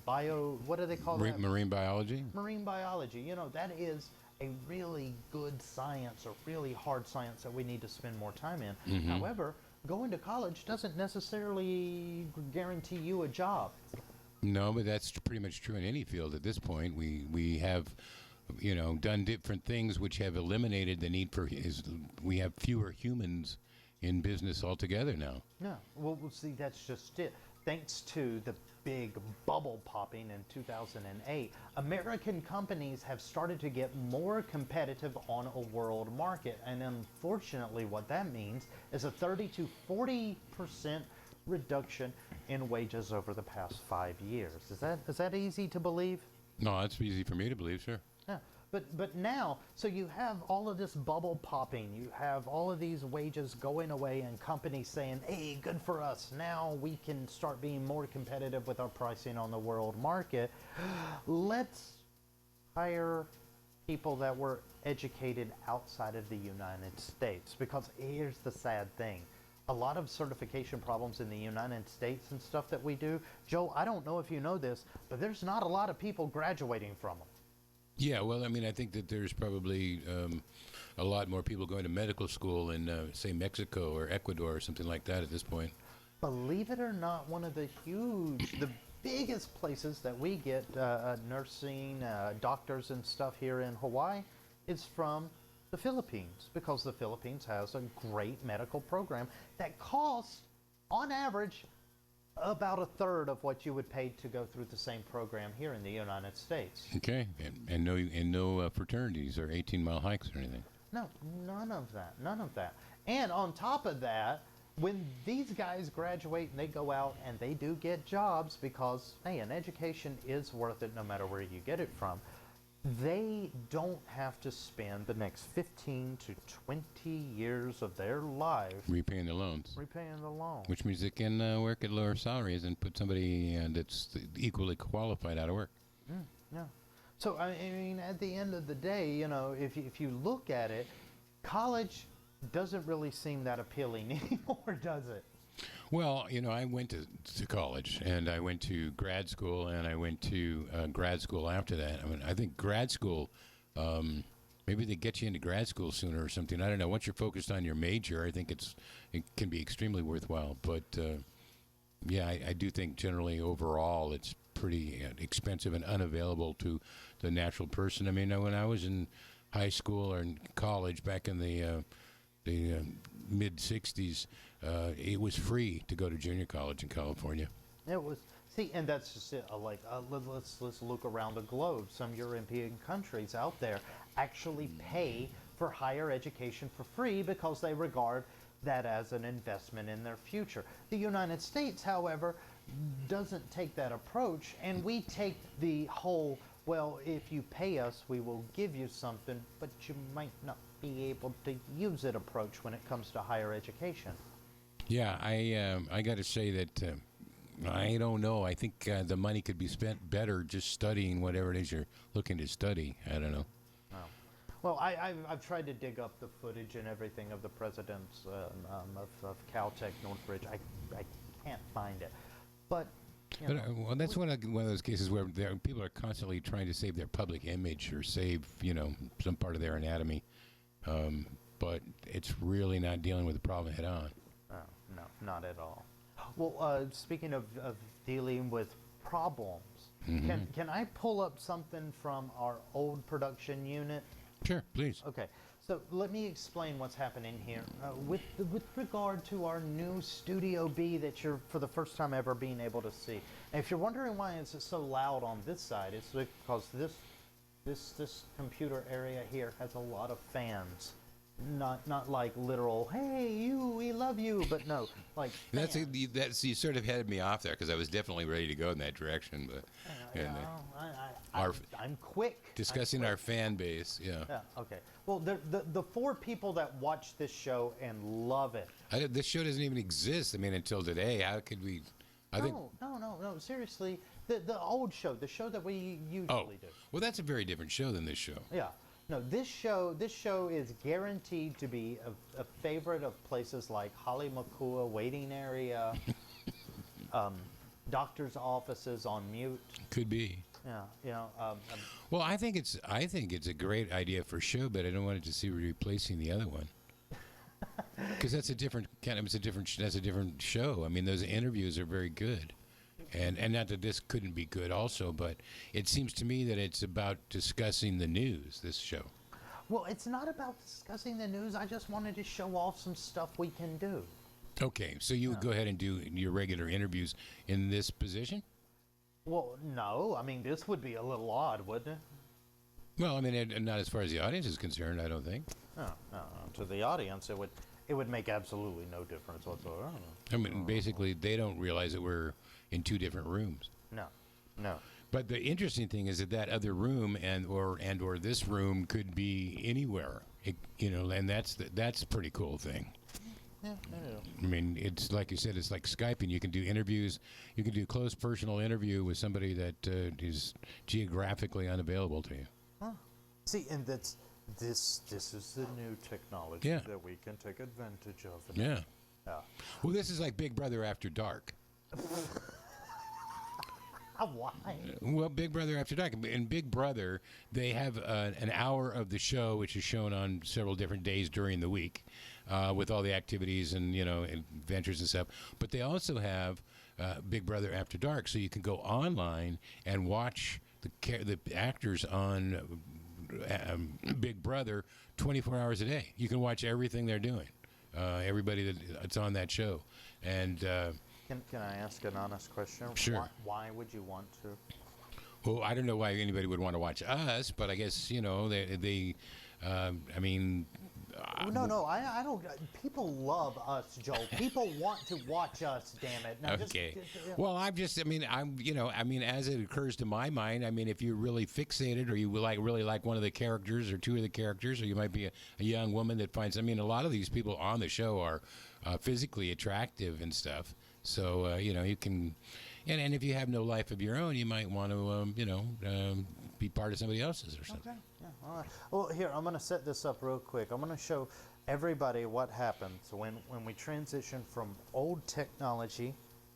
bio, what do they call that? Marine biology? Marine biology. That is a really good science, or really hard science that we need to spend more time in. However, going to college doesn't necessarily guarantee you a job. No, but that's pretty much true in any field at this point. We have, done different things which have eliminated the need for. We have fewer humans in business altogether now. No, well, see, that's just it. Thanks to the big bubble popping in 2008, American companies have started to get more competitive on a world market. And unfortunately, what that means is a 30 to 40% reduction in wages over the past 5 years. Is that easy to believe? No, that's easy for me to believe, sure. Yeah, but now, so you have all of this bubble popping, you have all of these wages going away, and companies saying, hey, good for us, now we can start being more competitive with our pricing on the world market. Let's hire people that were educated outside of the United States, because here's the sad thing. A lot of certification problems in the United States and stuff that we do, Joe, I don't know if you know this, but there's not a lot of people graduating from them. Yeah, well, I mean, I think that there's probably a lot more people going to medical school in, say, Mexico or Ecuador or something like that at this point. Believe it or not, one of the biggest places that we get nursing, doctors and stuff here in Hawaii is from the Philippines, because the Philippines has a great medical program that costs, on average, about a third of what you would pay to go through the same program here in the United States. Okay, and no fraternities or 18-mile hikes or anything. No, none of that. And on top of that, when these guys graduate and they go out and they do get jobs, because, hey, an education is worth it no matter where you get it from, they don't have to spend the next 15 to 20 years of their life repaying the loans. Repaying the loan. Which means they can work at lower salaries and put somebody that's equally qualified out of work. Yeah. So, I mean, at the end of the day, if you look at it, college doesn't really seem that appealing anymore, does it? Well, I went to college, and I went to grad school, and I went to grad school after that. I mean, I think grad school, maybe they get you into grad school sooner or something. I don't know. Once you're focused on your major, I think it can be extremely worthwhile. But, yeah, I do think generally overall it's pretty expensive and unavailable to the natural person. I mean, when I was in high school or in college back in the mid-'60s, it was free to go to junior college in California. It was. See, and that's just it. Let's look around the globe. Some European countries out there actually pay for higher education for free because they regard that as an investment in their future. The United States, however, doesn't take that approach, and we take the whole, well, if you pay us, we will give you something, but you might not be able to use it approach when it comes to higher education. Yeah, I got to say that I don't know. I think the money could be spent better just studying whatever it is you're looking to study. I don't know. Well, I've tried to dig up the footage and everything of the presidents of Caltech Northridge. I can't find it, but. But, well, that's one of those cases where people are constantly trying to save their public image or save, some part of their anatomy, but it's really not dealing with the problem head on. Oh, no, not at all. Well, speaking of dealing with problems, can I pull up something from our old production unit? Sure, please. Okay, so let me explain what's happening here. With regard to our new Studio B that you're for the first time ever being able to see. And if you're wondering why it's so loud on this side, it's because this computer area here has a lot of fans. Not like literal, hey, we love you, but no, like fans. That's you sort of headed me off there because I was definitely ready to go in that direction, but I'm quick. Discussing our fan base, yeah. Yeah. Okay. Well, the 4 people that watch this show and love it. This show doesn't even exist. I mean, until today. How could we? No. Seriously, the old show, the show that we usually do. Well, that's a very different show than this show. Yeah. No, this show is guaranteed to be a favorite of places like Holly McCool waiting area, doctors' offices on mute. Could be. Yeah, well, I think it's a great idea for a show, but I don't want it to see replacing the other one. Because that's a different show. I mean, those interviews are very good. And not that this couldn't be good also, but it seems to me that it's about discussing the news, this show. Well, it's not about discussing the news. I just wanted to show off some stuff we can do. Okay, so you would go ahead and do your regular interviews in this position? Well, no. I mean, this would be a little odd, wouldn't it? Well, I mean, not as far as the audience is concerned, I don't think. No. To the audience, it would make absolutely no difference whatsoever. I mean, basically, they don't realize that we're in 2 different rooms. No. But the interesting thing is that other room and or this room could be anywhere, and that's a pretty cool thing. Yeah. I mean, it's like you said, it's like Skyping. You can do interviews. You can do close personal interview with somebody that is geographically unavailable to you. Huh. See, and this is the new technology that we can take advantage of. Yeah. Well, this is like Big Brother After Dark. Why? Well, Big Brother After Dark. In Big Brother, they have an hour of the show, which is shown on several different days during the week, with all the activities and adventures and stuff. But they also have Big Brother After Dark, so you can go online and watch the actors on Big Brother 24 hours a day. You can watch everything they're doing, everybody that's on that show, and. Can I ask an honest question? Sure. Why would you want to? Well, I don't know why anybody would want to watch us, but I guess they I mean. No, I don't. People love us, Joel. People want to watch us. Damn it! Now okay. Well, I'm as it occurs to my mind. I mean, if you're really fixated, or you really like one of the characters or 2 of the characters, or you might be a young woman that finds. I mean, a lot of these people on the show are physically attractive and stuff. So you can, and if you have no life of your own, you might want to be part of somebody else's or something. Okay. Yeah. All right. Well, here I'm going to set this up real quick. I'm going to show everybody what happens when we transition from old technology,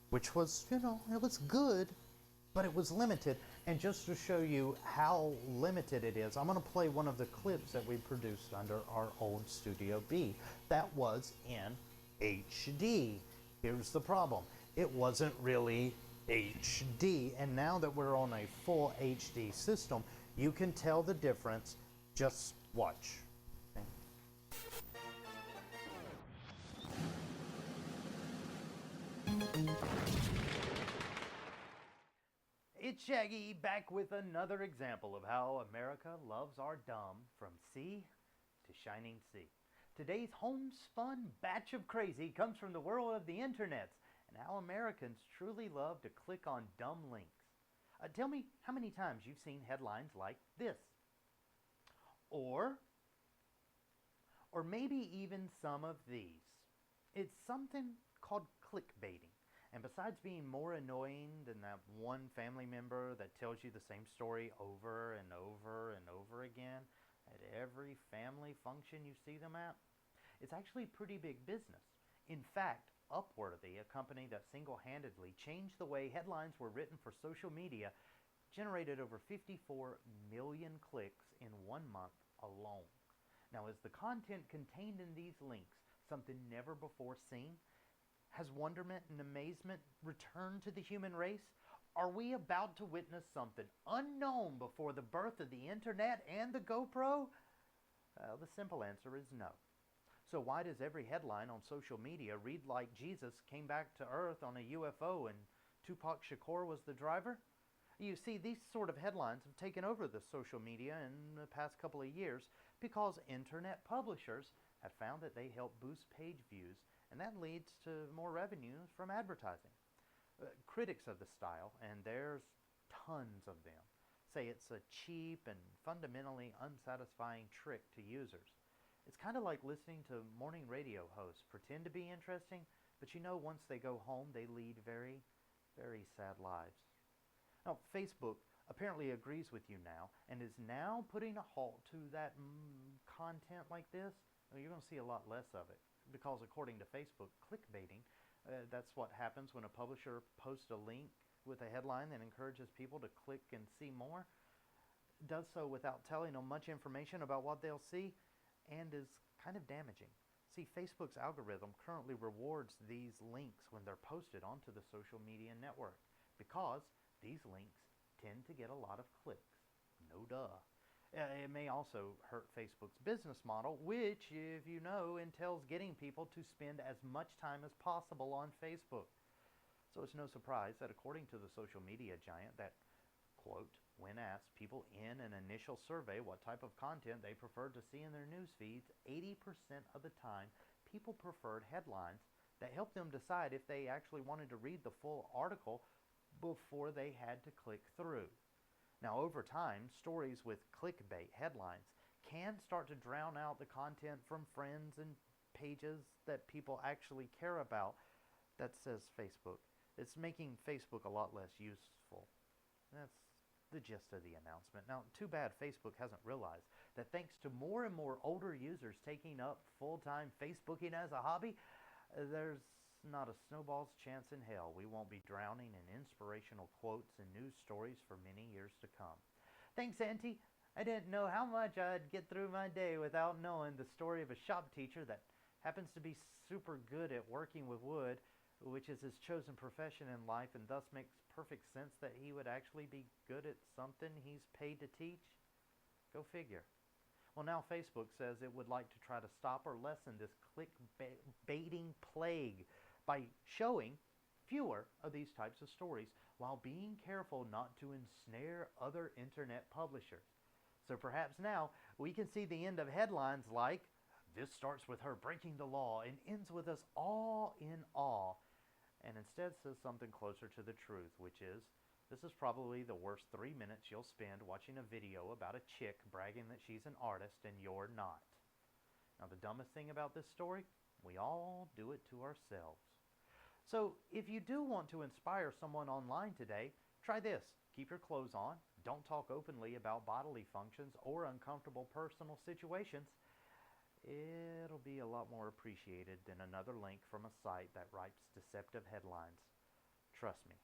which was it was good, but it was limited. And just to show you how limited it is, I'm going to play one of the clips that we produced under our old Studio B. That was in HD. Here's the problem. It wasn't really HD, and now that we're on a full HD system, you can tell the difference. Just watch. Okay. It's Shaggy back with another example of how America loves our dumb from sea to shining sea. Today's homespun batch of crazy comes from the world of the internets and how Americans truly love to click on dumb links. Tell me how many times you've seen headlines like this. Or maybe even some of these. It's something called clickbaiting. And besides being more annoying than that one family member that tells you the same story over and over and over again at every family function you see them at, it's actually pretty big business. In fact, Upworthy, a company that single-handedly changed the way headlines were written for social media, generated over 54 million clicks in 1 month alone. Now, is the content contained in these links something never before seen? Has wonderment and amazement returned to the human race? Are we about to witness something unknown before the birth of the internet and the GoPro? The simple answer is no. So why does every headline on social media read like Jesus came back to Earth on a UFO and Tupac Shakur was the driver? You see, these sort of headlines have taken over the social media in the past couple of years because internet publishers have found that they help boost page views, and that leads to more revenue from advertising. Critics of the style, and there's tons of them, say it's a cheap and fundamentally unsatisfying trick to users. It's kind of like listening to morning radio hosts pretend to be interesting, but you know once they go home they lead very, very sad lives. Now, Facebook apparently agrees with you now and is now putting a halt to that content like this. Well, you're going to see a lot less of it because according to Facebook, clickbaiting, that's what happens when a publisher posts a link with a headline that encourages people to click and see more, does so without telling them much information about what they'll see, and is kind of damaging. See, Facebook's algorithm currently rewards these links when they're posted onto the social media network because these links tend to get a lot of clicks. No duh. It may also hurt Facebook's business model, which, if you know, entails getting people to spend as much time as possible on Facebook. So it's no surprise that according to the social media giant that, quote, when asked people in an initial survey what type of content they preferred to see in their news feeds, 80% of the time people preferred headlines that helped them decide if they actually wanted to read the full article before they had to click through. Now, over time, stories with clickbait headlines can start to drown out the content from friends and pages that people actually care about that says Facebook. It's making Facebook a lot less useful. That's the gist of the announcement. Now, too bad Facebook hasn't realized that thanks to more and more older users taking up full-time Facebooking as a hobby, there's not a snowball's chance in hell we won't be drowning in inspirational quotes and news stories for many years to come. Thanks, Auntie. I didn't know how much I'd get through my day without knowing the story of a shop teacher that happens to be super good at working with wood, which is his chosen profession in life, and thus makes perfect sense that he would actually be good at something he's paid to teach? Go figure. Well, now Facebook says it would like to try to stop or lessen this clickbaiting plague by showing fewer of these types of stories while being careful not to ensnare other internet publishers. So perhaps now we can see the end of headlines like, "This starts with her breaking the law and ends with us all in awe," and instead says something closer to the truth, which is, this is probably the worst 3 minutes you'll spend watching a video about a chick bragging that she's an artist and you're not. Now, the dumbest thing about this story, we all do it to ourselves. So if you do want to inspire someone online today, try this. Keep your clothes on. Don't talk openly about bodily functions or uncomfortable personal situations. It'll be a lot more appreciated than another link from a site that writes deceptive headlines. Trust me.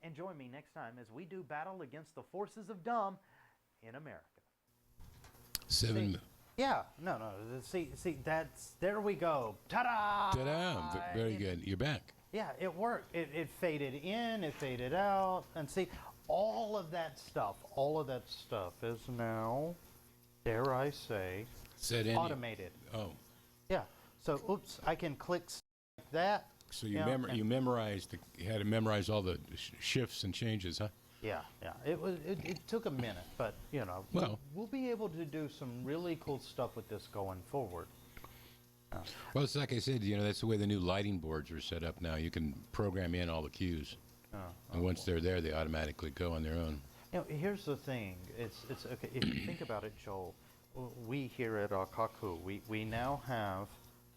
And join me next time as we do battle against the forces of dumb in America. Yeah, no. See, there we go. Ta-da! Ta-da! Very good. You're back. Yeah, it worked. It faded in, it faded out, and see, all of that stuff is now, dare I say, automated. Oh. Yeah. So, oops, I can click like that. So you memorized, you had to memorize all the shifts and changes, huh? Yeah. It took a minute, but we'll be able to do some really cool stuff with this going forward. Well, it's like I said, that's the way the new lighting boards are set up now. You can program in all the cues, and once they're there, they automatically go on their own. Here's the thing. It's okay if you think about it, Joel. We here at Kaku, we now have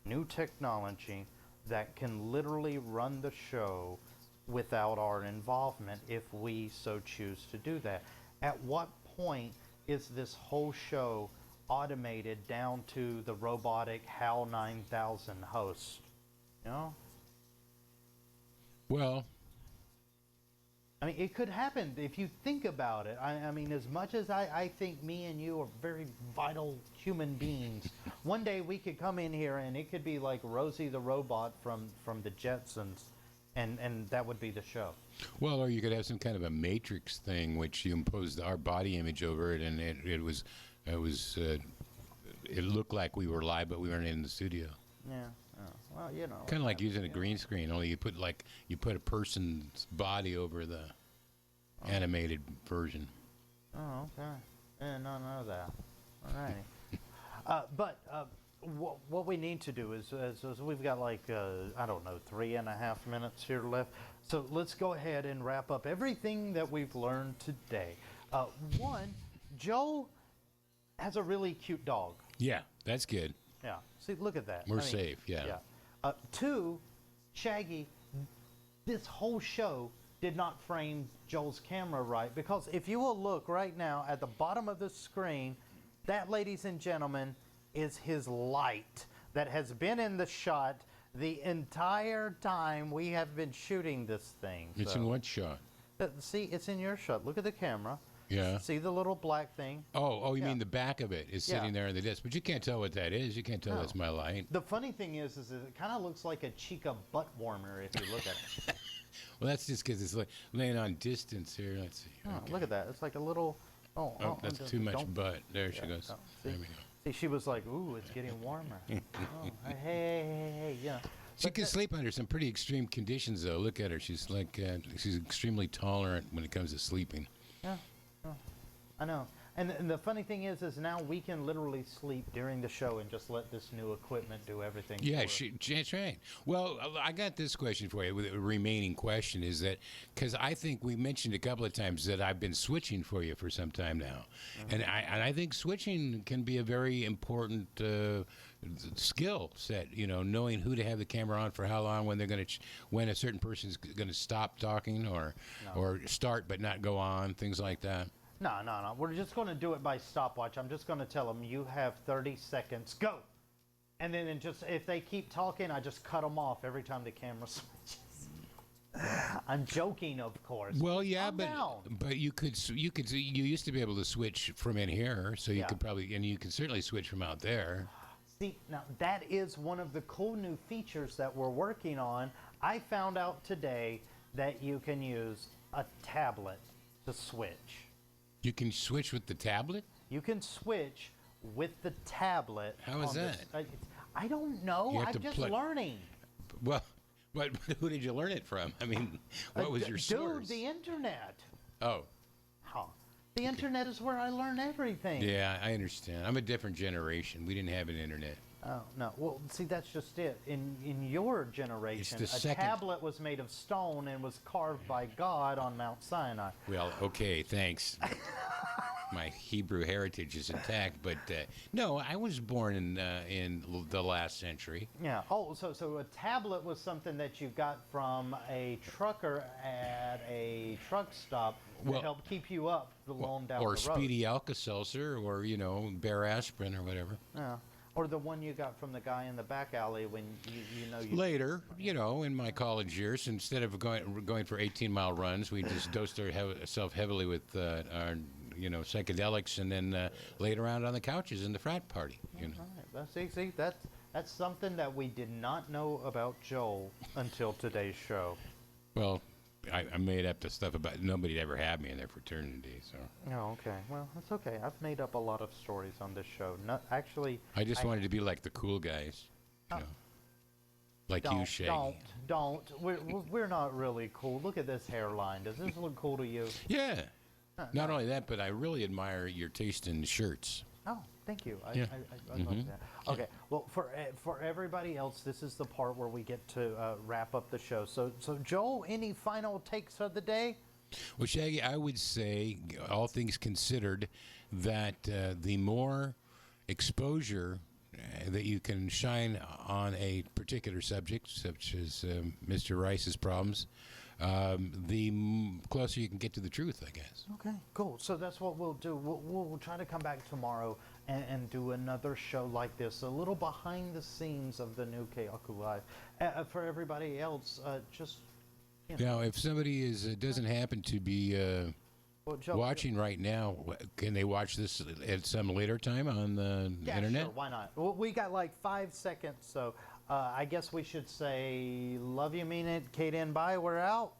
new technology that can literally run the show without our involvement if we so choose to do that. At what point is this whole show automated down to the robotic HAL 9000 host? You know? Well, I mean, it could happen if you think about it. I mean, as much as I think me and you are very vital human beings, one day we could come in here and it could be like Rosie the robot from the Jetsons, and that would be the show. well, or you could have some kind of a matrix thing, which you imposed our body image over it, and it looked like we were live, but we weren't in the studio. Yeah. Well, you know. Kind of like using a green screen, only you put a person's body over the animated version. Oh, okay. And none of that. All righty. But what we need to do is we've got like, I don't know, 3.5 minutes here left. So let's go ahead and wrap up everything that we've learned today. One, Joe has a really cute dog. Yeah, that's good. Yeah. See, look at that. We're safe, yeah. Two, Shaggy, this whole show did not frame Joel's camera right, because if you will look right now at the bottom of the screen, that, ladies and gentlemen, is his light that has been in the shot the entire time we have been shooting this thing. It's in what shot? See, it's in your shot. Look at the camera. Yeah. See the little black thing? Oh, you Yeah. mean the back of it is sitting there in the disc, but you can't tell what that is. You can't tell that's my light. The funny thing is it kind of looks like a Chica butt warmer if you look at it. Well, that's just because it's laying on distance here. Let's see. Oh, Okay. look at that. It's like a little... Oh, that's too much butt. There she goes. See? There we go. See, she was like, ooh, it's getting warmer. Oh, hey, yeah. She can sleep under some pretty extreme conditions, though. Look at her. She's like, she's extremely tolerant when it comes to sleeping. Yeah, I know. And the funny thing is now we can literally sleep during the show and just let this new equipment do everything. Yeah, for us. that's right. Well, I got this question for you. The remaining question is that, because I think we mentioned a couple of times that I've been switching for you for some time now, and I think switching can be a very important skill set. You know, knowing who to have the camera on for how long, when they're going to, when a certain person's going to stop talking or start but not go on, things like that. No. We're just going to do it by stopwatch. I'm just going to tell them you have 30 seconds. Go. And then if they keep talking, I just cut them off every time the camera switches. I'm joking, of course. Well, yeah, Calm down. but you used to be able to switch from in here, so you could probably, and you can certainly switch from out there. See, now that is one of the cool new features that we're working on. I found out today that you can use a tablet to switch. You can switch with the tablet? You can switch with the tablet. How is that? I don't know. I'm just learning. Well, but who did you learn it from? I mean, what was your source? Dude, the internet. Oh. Huh. The internet is where I learn everything. Yeah, I understand. I'm a different generation. We didn't have an internet. Oh, no. Well, see, that's just it. In your generation, a tablet was made of stone and was carved by God on Mount Sinai. Well, okay, thanks. My Hebrew heritage is intact, but no, I was born in the last century. Yeah. Oh, so a tablet was something that you got from a trucker at a truck stop to help keep you up down the road. Or Speedy Alka-Seltzer, or, Bear Aspirin or whatever. Yeah. Or the one you got from the guy in the back alley when you Later, in my college years, instead of going for 18-mile runs, we just dosed ourselves heavily with our psychedelics, and then laid around on the couches in the frat party. Right. See, that's something that we did not know about Joel until today's show. Well, I made up the stuff about nobody ever had me in their fraternity, so. Oh, okay. Well, that's okay. I've made up a lot of stories on this show. No, actually, I just wanted to be like the cool guys, like you, Shaggy. Don't. We're not really cool. Look at this hairline. Does this look cool to you? Yeah. Not only that, but I really admire your taste in shirts. Oh, thank you. I Mm-hmm. love that. Okay. Well, for everybody else, this is the part where we get to wrap up the show. So Joel, any final takes of the day? Well, Shaggy, I would say, all things considered, that the more exposure that you can shine on a particular subject, such as Mr. Rice's problems, the closer you can get to the truth, I guess. Okay, cool. So that's what we'll do. We'll try to come back tomorrow and do another show like this, a little behind the scenes of the new Keaku Live. For everybody else, just Now, if somebody doesn't happen to be well, Joe, watching right now, can they watch this at some later time on the internet? Sure, why not? Well, we got like 5 seconds, so I guess we should say, love you, mean it, Kate and bye, we're out.